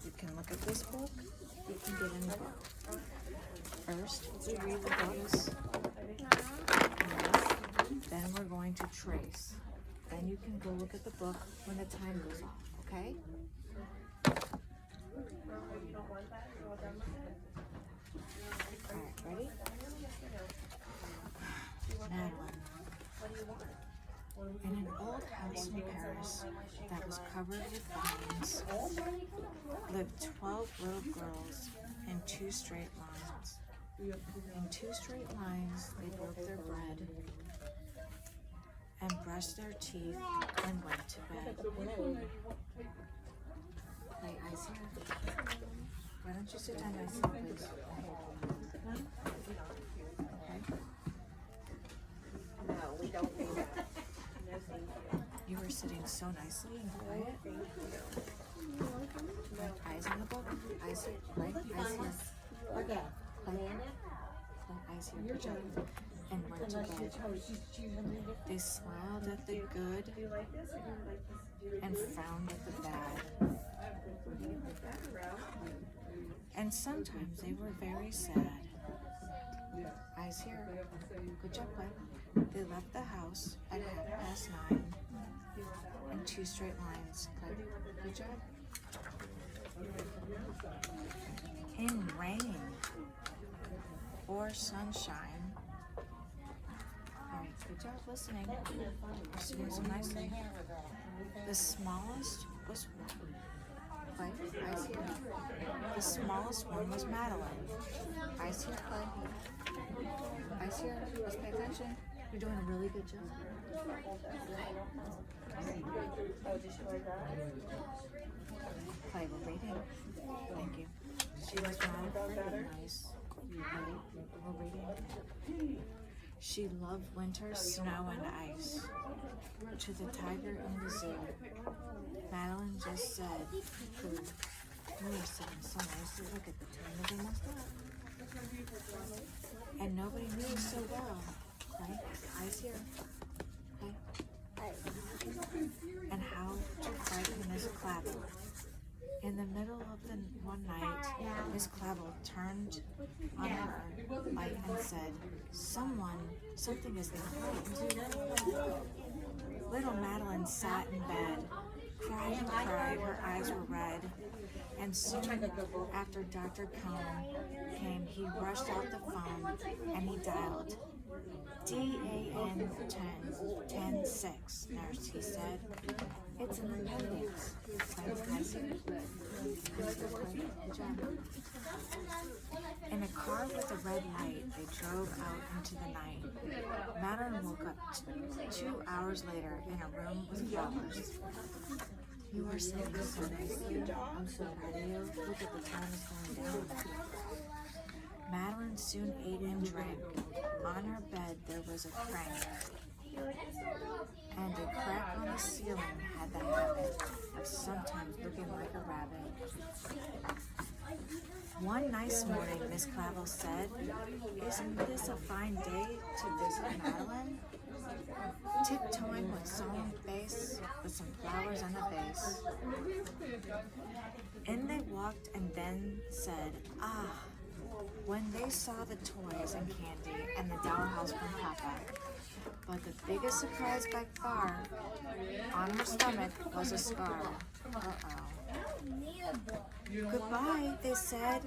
You can look at this book. You can get in the book. First, we read the books. Then we're going to trace. Then you can go look at the book when the time goes off, okay? Alright, ready? Madeline. In an old house in Paris that was covered with vines lived 12 little girls in 2 straight lines. In 2 straight lines, they broke their bread and brushed their teeth and went to bed. Play ice here. Why don't you sit down nicely, please? Okay. No, we don't need it. No, thank you. You were sitting so nicely and quiet. Eyes on the book. Eyes here. Play. Eyes here. Okay. Play. Eyes here. Good job. And went to bed. They smiled at the good and frowned at the bad. And sometimes they were very sad. Eyes here. Good job, Play. They left the house at 9:30 in 2 straight lines. Play. Good job. In rain or sunshine. Alright, good job listening. You're sitting so nicely. The smallest was Play. Eyes here. The smallest one was Madeline. Eyes here, Play. Eyes here. Let's pay attention. You're doing a really good job. Play. We're reading. Thank you. She was not very nice. We're reading. She loved winter, snow, and ice. To the tiger in the zoo, Madeline just said, "Pooh." You were sitting so nicely. Look at the time of the messed up. And nobody knew so well. Right? Eyes here. Okay? And how to frighten Miss Clavel. In the middle of the one night, Miss Clavel turned on her light and said, something is not right. Little Madeline sat in bed, cried and cried, her eyes were red, and soon after Dr. Cohn came, he rushed out the phone and he dialed DAN 10-6, nurse, he said. It's an appendix. In a car with a red light, they drove out into the night. Madeline woke up 2 hours later in a room with flowers. You are sitting so nicely. I'm so proud of you. Look at the time is going down. Madeline soon ate and drank. On her bed there was a crank, and a crack on the ceiling had the habit of sometimes looking like a rabbit. One nice morning, Miss Clavel said, "Isn't this a fine day to visit Madeline?" Tiptoeing with solemn face, with some flowers on the vase. In they walked and then said, "Ah," when they saw the toys and candy and the dollhouse from Papa. But the biggest surprise by far, on her stomach was a scar. Goodbye, they said.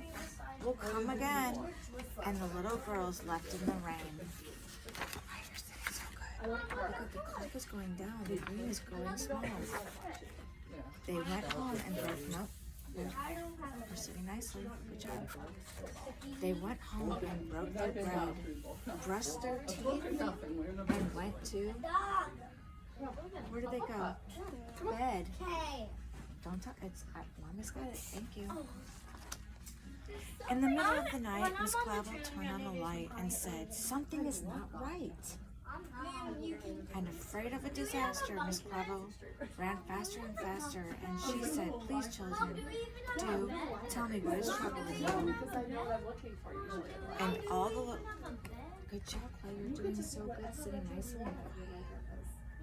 We'll come again. And the little girls left in the rain. Oh, you're sitting so good. Look at the clock is going down. The green is going small. They went home and broke. Nope. We're sitting nicely. Good job. They went home and broke their bread, brushed their teeth, and went to... Where did they go? Bed. Don't talk. It's Mama's got it. Thank you. In the middle of the night, Miss Clavel turned on the light and said, "Something is not right." And afraid of a disaster, Miss Clavel ran faster and faster, and she said, "Please, children, do tell me what is troubling you." And all the little... Good job, Clay. You're doing so good, sitting nicely and quiet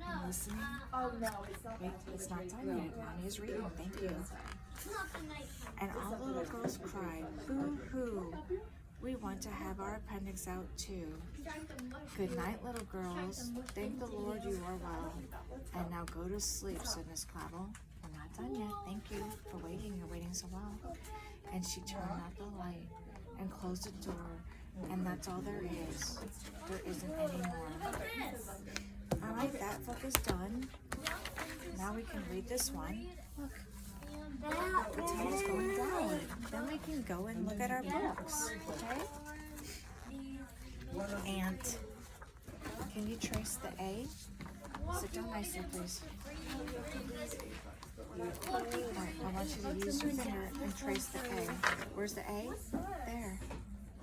and listening. Wait, it's not done yet. Mommy is reading. Thank you. And all the little girls cried, boo-hoo. We want to have our appendix out too. Good night, little girls. Thank the Lord you are well. And now go to sleep, said Miss Clavel. We're not done yet. Thank you for waiting. You're waiting so well. And she turned out the light and closed the door. And that's all there is. There isn't any more. All right, that book is done. Now we can read this one. Look. The time is going down. Then we can go and look at our books, okay? Ant, can you trace the A? Sit down nicely, please. Alright, I want you to use your finger and trace the A. Where's the A? There.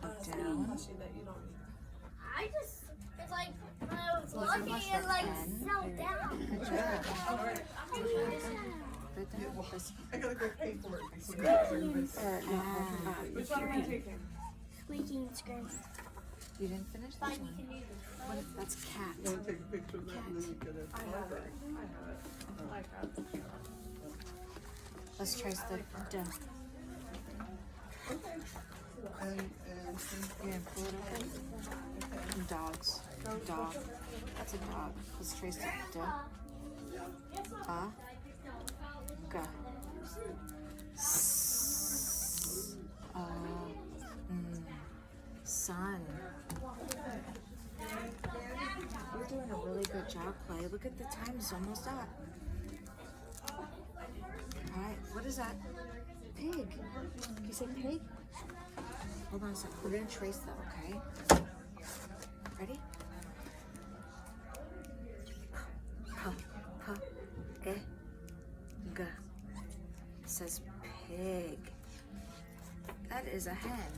Look down. It's like when I was walking, it like fell down. Good job. Right there. I gotta go pay for it. Which one am I taking? Squeaking scream. You didn't finish this one? What if that's cat? I wanna take a picture of that and then you get it. I have it. Let's trace the D. And You're gonna pull it open. Dogs. Dog. That's a dog. Let's trace the D. G. S. Sun. You're doing a really good job, Clay. Look at the time, it's almost up. Alright, what is that? Pig. Can you say pig? Hold on a second. We're gonna trace them, okay? Ready? P, E, G. It says pig. That is a hen.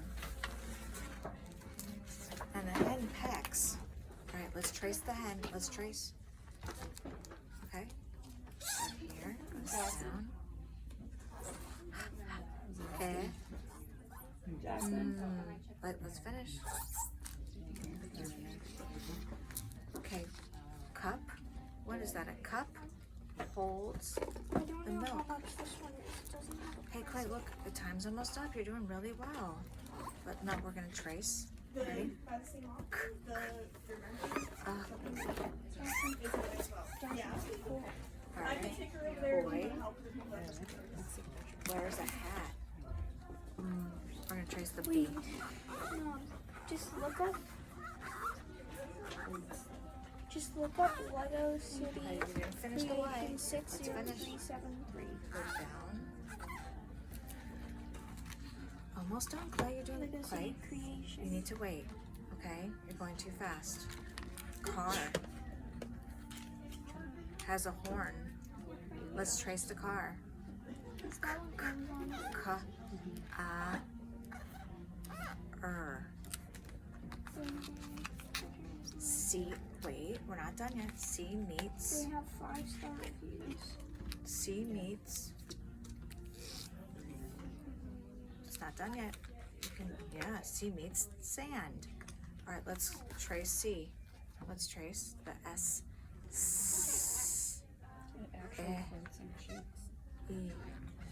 And the hen pecks. Alright, let's trace the hen. Let's trace. Okay. Right here. Goes down. Let's finish. Okay. Cup. What is that? A cup holds I don't the know milk. how much this one is. It doesn't have. Hey Clay, look, the time's almost up. You're doing really well. But now we're gonna trace. Ready? Alright. Boy. Where's a hat? We're gonna trace the B. No, just look up. Just look up Lego City Okay, you didn't finish the Y. Creation Let's finish. 60373. Go down. Almost done, Clay. You're doing Lego it, Clay. City You Creation. need to wait, okay? You're going too fast. Car has a horn. Let's trace the car. Is that one ends on C. Wait, we're not done yet. C meets. We have 5-star reviews. C meets. It's not done yet. You can, yeah, C meets sand. All right, let's trace C. Let's trace the S. S. E.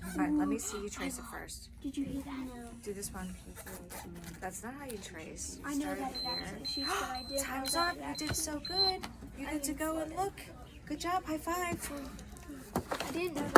All right, let me see you trace it first. Did you hear that? No. Do this one. That's not how you trace. You I know started that it here. actually shoots, but I did. Time's up. You did so good. You get to go and look. Good job. High five. I didn't know